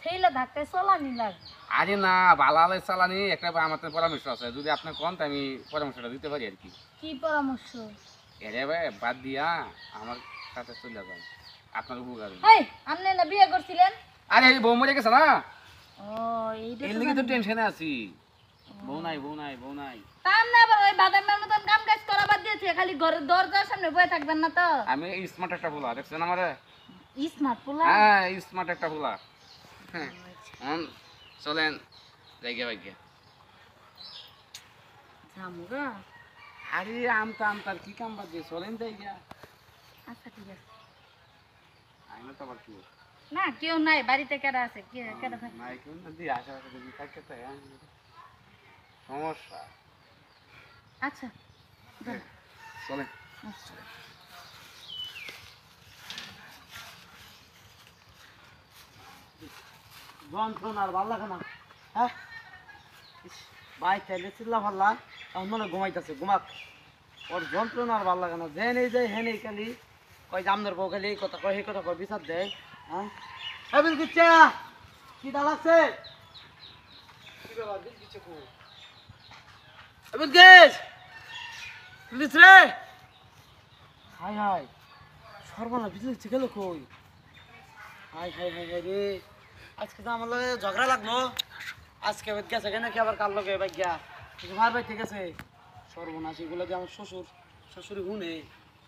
থেইলা ধাক্কায় চলানি লাগে। আরে না ভালো চালানি একটা আমার তো পরামর্শ আছে, যদি আপনি কোন তো আমি পরামর্শটা দিতে পারি আর কি। কি পরামর্শ? এরে ভাই বাদ দিয়া আমার সাথে চলে যান, আপনার উপকার হবে। এই আপনি না বিয়ে করছিলেন? আরে এই বউ মরে গেছে না, ও এইটা এর তো লিগে তো জানি না। টেনশনে আছি। বউ নাই বউ নাই বউ নাই। তার না আবার ওই বাদামের মতন কাম কাজ করা বাদ দিয়েছে, খালি ঘরের দরজার সামনে বসে থাকবেন না তো? আমি স্মার্ট একটা ফুলা দেখছেন আমারে? স্মার্ট পোলা। হ্যাঁ স্মার্ট একটা ফুলা। হ্যাঁ চলেন জায়গা ভাগ্যা। জামুগা। আরে আমতা আমতার কি কাম বাদ দিয়ে চলেন জায়গা। আচ্ছা ঠিক আছে। আইনা তো আবার কি না কেউ নাই বাড়িতে, কেডা আছে? কেডা থাকে? নাই কেউ না দিয়ে আশেপাশে যদি থাকে তো সমস্যা। আচ্ছা হ্যাঁ, চলেন। আচ্ছা। যন্ত্রণা আর ভাল লাগে না। হ্যাঁ ভাই চাইলে চিল্লা ভাল্লা তখন মনে ঘুমাইতেছে, ঘুমাক। ওর যন্ত্রণা আর ভাল লাগে না, যে নেই যায় হে নেই খালি কয় জামদার বউ খালি এই কথা কয় সেই কথা কয় বিচার দেয়। হ্যাঁ বিল কিচ্ছা কি দা লাগছে? কি ব্যাপার বিল কিচ্ছে কো? বিল গেছ প্লিজ রে। হাই হাই সর্বনা বিল কিচ্ছে গেল কই? হাই হাই হাই হাই রে, আজকে তো আমার লগে ঝগড়া লাগলো। আজকে গেছে কেন কি আবার কার লগে ভাই গিয়া ভাই ভাই ঠিক আছে। সর্বনাশ এগুলো যে আমার শ্বশুর শাশুড়ি হুনে